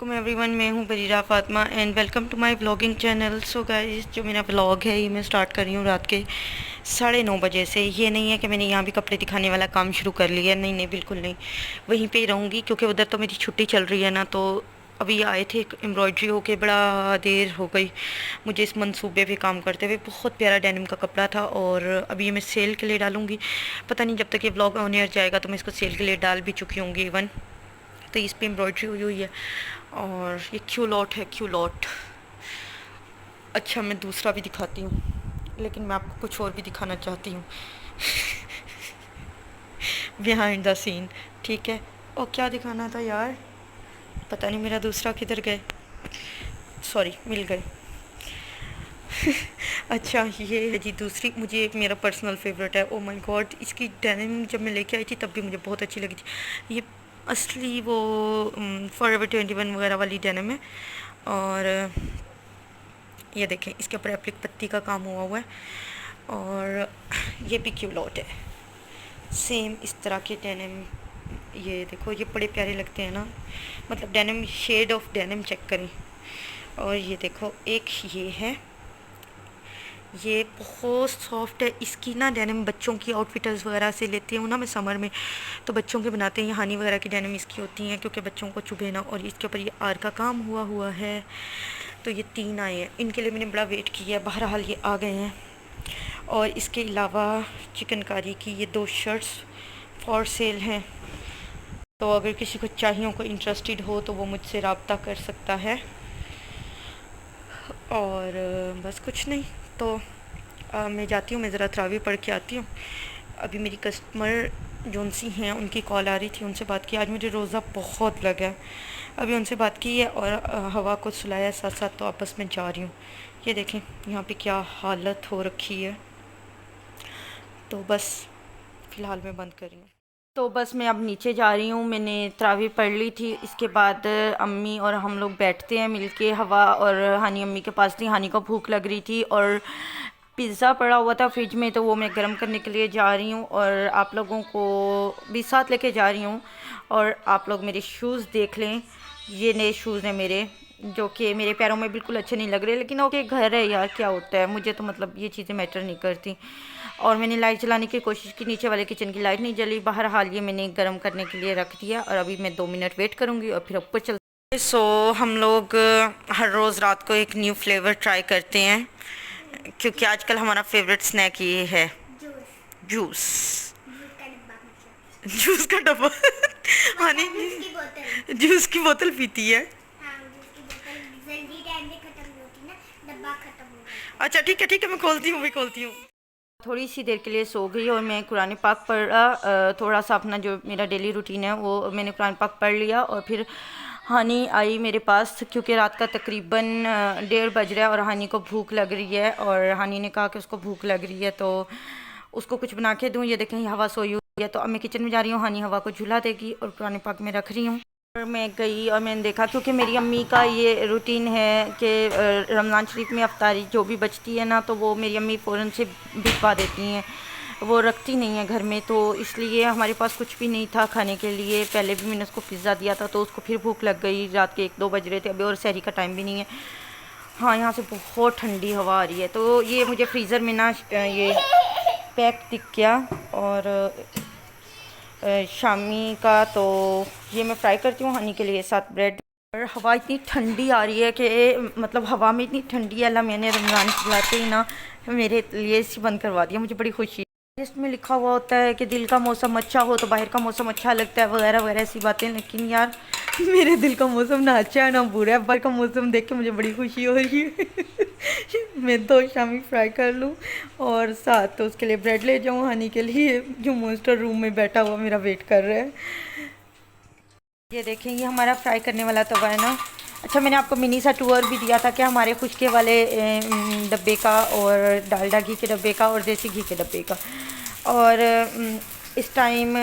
वालेकुम एवरीवन, मैं हूँ Bareera Fatima and welcome to my vlogging channel. So guys, जो मेरा व्लॉग है ये मैं स्टार्ट कर रही हूँ रात के 9:30 बजे से। ये नहीं है कि मैंने यहाँ भी कपड़े दिखाने वाला काम शुरू कर लिया, नहीं नहीं बिल्कुल नहीं। वहीं पे ही रहूँगी क्योंकि उधर तो मेरी छुट्टी चल रही है ना। तो अभी आए थे एम्ब्रॉयड्री होके, बड़ा देर हो गई मुझे इस मंसूबे पे काम करते हुए। बहुत प्यारा डेनिम का कपड़ा था और अभी ये मैं सेल के लिए डालूँगी। पता नहीं जब तक ये व्लॉग ऑन एयर जाएगा तो मैं इसको सेल के लिए डाल भी चुकी होंगी इवन। तो इस पे एम्ब्रॉयड्री हुई हुई है और ये क्यूलॉट है, क्यूलॉट। अच्छा, मैं दूसरा भी दिखाती हूँ, लेकिन मैं आपको कुछ और भी दिखाना चाहती हूँ बिहाइंड द सीन। ठीक है, और क्या दिखाना था यार, पता नहीं मेरा दूसरा किधर गए। सॉरी, मिल गए अच्छा, ये है जी दूसरी, मुझे एक मेरा पर्सनल फेवरेट है। ओ माय गॉड, इसकी डेनिम जब मैं लेके आई थी तब भी मुझे बहुत अच्छी लगी थी। ये असली वो फॉरएवर 21 वगैरह वाली डेनिम है। और ये देखें, इसके ऊपर एप्लिक पत्ती का काम हुआ हुआ है। और ये भी क्यूलॉट है, सेम इस तरह के डेनिम। ये देखो, ये बड़े प्यारे लगते हैं ना, मतलब denim, shade of denim check करें। और ये देखो, एक ये है, ये बहुत सॉफ्ट है। इसकी ना डेनिम बच्चों की आउटफिटर्स वगैरह से लेती हूँ ना मैं समर में, तो बच्चों के बनाते हैं। ये हानी वगैरह की डेनिम इसकी होती हैं क्योंकि बच्चों को चुभे ना। और इसके ऊपर ये आर का काम हुआ हुआ है। तो ये 3 आए हैं, इनके लिए मैंने बड़ा वेट किया है, बहरहाल ये आ गए हैं। और इसके अलावा चिकनकारी की ये 2 शर्ट्स फॉर सेल हैं। तो अगर किसी को चाहिए, को इंटरेस्टेड हो, तो वो मुझसे रब्ता कर सकता है। और बस कुछ नहीं, तो मैं जाती हूँ, मैं ज़रा तरावी पढ़ के आती हूँ। अभी मेरी कस्टमर जो उनसी हैं, उनकी कॉल आ रही थी, उनसे बात की। आज मुझे रोज़ा बहुत लगा है, अभी उनसे बात की है और हवा को सुलाया साथ साथ, तो आपस में जा रही हूँ। ये देखें यहाँ पे क्या हालत हो रखी है। तो बस फ़िलहाल मैं बंद कर रही हूँ। तो बस मैं अब नीचे जा रही हूँ, मैंने तरावी पढ़ ली थी। इसके बाद अम्मी और हम लोग बैठते हैं मिलके। हवा और हानी अम्मी के पास थी, हानी को भूख लग रही थी और पिज़्ज़ा पड़ा हुआ था फ्रिज में, तो वो मैं गर्म करने के लिए जा रही हूँ और आप लोगों को भी साथ लेके जा रही हूँ। और आप लोग मेरे शूज़ देख लें, ये नए शूज़ हैं मेरे, जो कि मेरे पैरों में बिल्कुल अच्छे नहीं लग रहे, लेकिन ओके, घर है यार, क्या होता है, मुझे तो मतलब ये चीज़ें मैटर नहीं करती। और मैंने लाइट जलाने की कोशिश की, नीचे वाले किचन की लाइट नहीं जली। बहरहाल ये मैंने गर्म करने के लिए रख दिया और अभी मैं 2 मिनट वेट करूँगी और फिर ऊपर चल। हम लोग हर रोज़ रात को एक न्यू फ्लेवर ट्राई करते हैं, क्योंकि आजकल हमारा फेवरेट स्नैक ये है, जूस। जूस का डब्बा हानी जूस की बोतल पीती है। अच्छा ठीक है ठीक है, मैं खोलती हूँ, मैं खोलती हूँ। थोड़ी सी देर के लिए सो गई और मैं कुरान पाक पढ़ा। थोड़ा सा अपना जो मेरा डेली रूटीन है वो मैंने कुरान पाक पढ़ लिया। और फिर हानी आई मेरे पास, क्योंकि रात का तकरीबन 1:30 बज रहा है और हानी को भूख लग रही है। और हानी ने कहा कि उसको भूख लग रही है तो उसको कुछ बना के दूँ। ये देखें, हवा सोई हुई है, तो अब मैं किचन में जा रही हूँ, हानी हवा को झूला देगी और कुरान पाक में रख रही हूँ। और मैं गई और मैंने देखा, क्योंकि मेरी अम्मी का ये रूटीन है कि रमज़ान शरीफ में अफ्तारी जो भी बचती है ना, तो वो मेरी अम्मी फ़ौरन से भिजवा देती हैं, वो रखती नहीं है घर में। तो इसलिए हमारे पास कुछ भी नहीं था खाने के लिए। पहले भी मैंने उसको पिज़्ज़ा दिया था, तो उसको फिर भूख लग गई। रात के 1-2 बज रहे थे अभी और सहरी का टाइम भी नहीं है। हाँ, यहाँ से बहुत ठंडी हवा आ रही है। तो ये मुझे फ्रीज़र में ना ये पैक दिख गया और शामी का, तो ये मैं फ्राई करती हूँ हानी के लिए साथ ब्रेड। और हवा इतनी ठंडी आ रही है कि मतलब हवा में इतनी ठंडी है, अल्लाह, मैंने रमज़ान खिलाते ही ना मेरे लिए एसी बंद करवा दिया, मुझे बड़ी खुशी है। इसमें लिखा हुआ होता है कि दिल का मौसम अच्छा हो तो बाहर का मौसम अच्छा लगता है, वगैरह वगैरह ऐसी बातें। लेकिन यार मेरे दिल का मौसम ना अच्छा है ना बुरा है, बाहर का मौसम देख के मुझे बड़ी खुशी हो रही है मैं 2 शामी फ्राई कर लूँ और साथ तो उसके लिए ब्रेड ले जाऊँ हानी के लिए, जो मॉन्स्टर रूम में बैठा हुआ मेरा वेट कर रहा है। ये देखें, ये हमारा फ्राई करने वाला तवा है ना। अच्छा, मैंने आपको मिनी सा टूर भी दिया था कि हमारे खुशके वाले डब्बे का और डालडा घी के डब्बे का और देसी घी के डब्बे का। और इस टाइम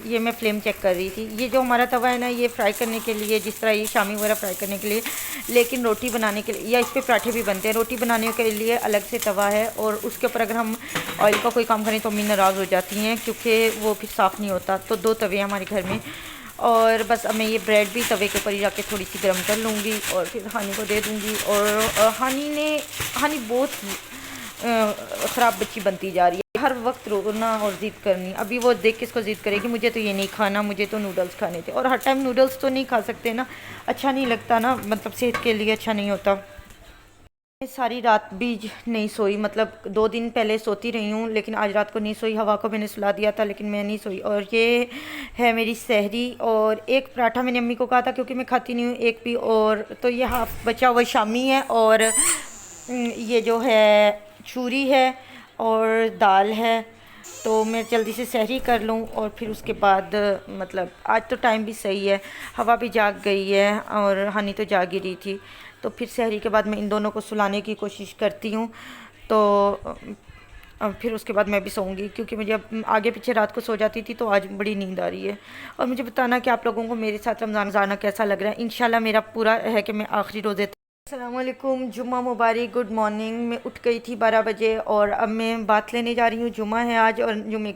ये मैं फ्लेम चेक कर रही थी। ये जो हमारा तवा है ना, ये फ्राई करने के लिए, जिस तरह ये शामी वगैरह फ्राई करने के लिए, लेकिन रोटी बनाने के लिए या इस पर पराठे भी बनते हैं। रोटी बनाने के लिए अलग से तवा है और उसके ऊपर अगर हम ऑयल का कोई काम करें तो अम्मी नाराज़ हो जाती हैं, क्योंकि वो फिर साफ़ नहीं होता। तो 2 तवे हैं हमारे घर में और बस अब मैं ये ब्रेड भी तवे के ऊपर ही जाके थोड़ी सी गर्म कर लूँगी और फिर हानी को दे दूँगी। और हानी बहुत ख़राब बच्ची बनती जा रही है, हर वक्त रोना और ज़िद करनी। अभी वो देख के इसको ज़िद करेगी मुझे तो ये नहीं खाना, मुझे तो नूडल्स खाने थे। और हर टाइम नूडल्स तो नहीं खा सकते ना, अच्छा नहीं लगता ना, मतलब सेहत के लिए अच्छा नहीं होता। मैं सारी रात भी नहीं सोई, मतलब 2 दिन पहले सोती रही हूँ लेकिन आज रात को नहीं सोई। हवा को मैंने सुला दिया था लेकिन मैं नहीं सोई। और ये है मेरी सहरी। और एक पराठा मैंने अम्मी को कहा था क्योंकि मैं खाती नहीं हूँ एक भी, और तो ये हाफ बचा हुआ शामी है। और ये जो है छुरी है और दाल है। तो मैं जल्दी से सहरी कर लूँ और फिर उसके बाद मतलब आज तो टाइम भी सही है, हवा भी जाग गई है और हनी तो जाग ही रही थी। तो फिर सहरी के बाद मैं इन दोनों को सुलाने की कोशिश करती हूँ। तो अब फिर उसके बाद मैं भी सोऊंगी क्योंकि मुझे अब आगे पीछे रात को सो जाती थी तो आज बड़ी नींद आ रही है। और मुझे बताना कि आप लोगों को मेरे साथ रमज़ान जाना कैसा लग रहा है। इंशाल्लाह मेरा पूरा है कि मैं आखिरी रोज़े। अस्सलामुअलैकुम, जुम्मा मुबारक, गुड मॉर्निंग। मैं उठ गई थी 12 बजे और अब मैं बात लेने जा रही हूँ। जुम्मा है आज और जो मैं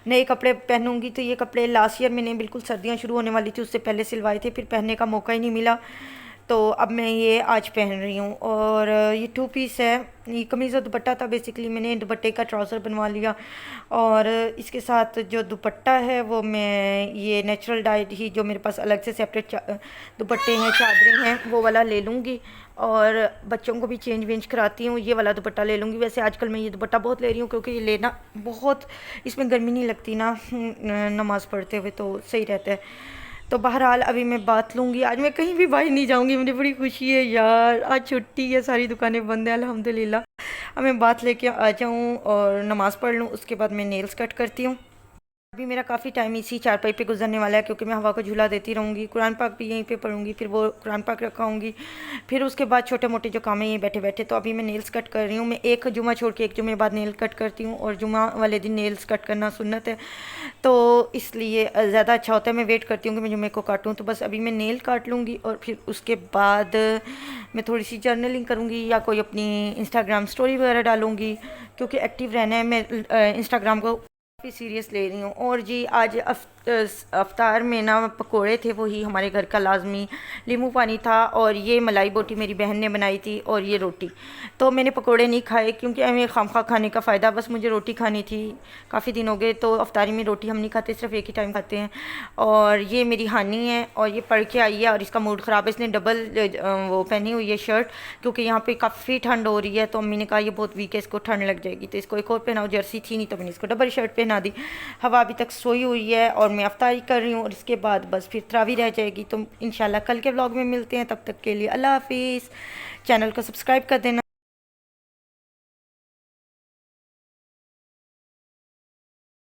नए कपड़े पहनूंगी तो ये कपड़े लास्ट ईयर मैंने बिल्कुल सर्दियाँ शुरू होने वाली थी उससे पहले सिलवाए थे, फिर पहनने का मौका ही नहीं मिला तो अब मैं ये आज पहन रही हूँ। और ये 2 पीस है, ये कमीज़ और दुपट्टा था। बेसिकली मैंने दुपट्टे का ट्राउज़र बनवा लिया और इसके साथ जो दुपट्टा है वो मैं ये नेचुरल डाइड ही जो मेरे पास अलग से सेपरेट दुपट्टे हैं, चादरें हैं, वो वाला ले लूँगी। और बच्चों को भी चेंज वेंज कराती हूँ, ये वाला दुपट्टा ले लूँगी। वैसे आजकल मैं ये दुपट्टा बहुत ले रही हूँ क्योंकि ये लेना बहुत, इसमें गर्मी नहीं लगती ना नमाज़ पढ़ते हुए, तो सही रहता है। तो बहरहाल अभी मैं बात लूँगी। आज मैं कहीं भी बाहर नहीं जाऊँगी, मुझे बड़ी खुशी है यार, आज छुट्टी है, सारी दुकानें बंद हैं अल्हम्दुलिल्लाह। अब मैं बात लेके आ जाऊँ और नमाज़ पढ़ लूँ, उसके बाद मैं नेल्स कट करती हूँ। अभी मेरा काफ़ी टाइम इसी चारपाई पे गुजरने वाला है क्योंकि मैं हवा को झूला देती रहूँगी। कुरान पाक भी यहीं पे पढ़ूँगी, फिर वो कुरान पाक रखाऊँगी, फिर उसके बाद छोटे मोटे जो काम है ये बैठे बैठे। तो अभी मैं नेल्स कट कर रही हूँ। मैं एक जुमा छोड़ के एक जुमे बाद नेल कट करती हूँ और जुमा वाले दिन नेल्स कट करना सुन्नत है, तो इसलिए ज़्यादा अच्छा होता है। मैं वेट करती हूँ कि मैं जुमे को काटूँ। तो बस अभी मैं नेल काट लूँगी और फिर उसके बाद मैं थोड़ी सी जर्नलिंग करूँगी या कोई अपनी इंस्टाग्राम स्टोरी वगैरह डालूँगी क्योंकि एक्टिव रहना है। मैं इंस्टाग्राम को काफ़ी सीरियस ले रही हूँ। और जी आज अफ्तार में ना पकोड़े थे, वही हमारे घर का लाजमी, नींबू पानी था और ये मलाई बोटी मेरी बहन ने बनाई थी और ये रोटी। तो मैंने पकोड़े नहीं खाए क्योंकि हमें खामखा खाने का फ़ायदा, बस मुझे रोटी खानी थी। काफ़ी दिन हो गए तो अफ्तारी में रोटी हम नहीं खाते, सिर्फ एक ही टाइम खाते हैं। और ये मेरी हानी है और ये पढ़ के आई है और इसका मूड ख़राब है, इसने डबल वो पहनी हुई है शर्ट क्योंकि यहाँ पे काफ़ी ठंड हो रही है। तो अम्मी ने कहा ये बहुत वीक है, इसको ठंड लग जाएगी, तो इसको एक और पहनाओ। जर्सी थी नहीं तो मैंने इसको डबल शर्ट पहना दी। हवा अभी तक सोई हुई है और मैं अफ्तारी कर रही हूँ और इसके बाद बस फिर तरावी रह जाएगी। तो इंशाल्लाह कल के व्लॉग में मिलते हैं, तब तक के लिए अल्लाह हाफिज़। चैनल को सब्सक्राइब कर देना।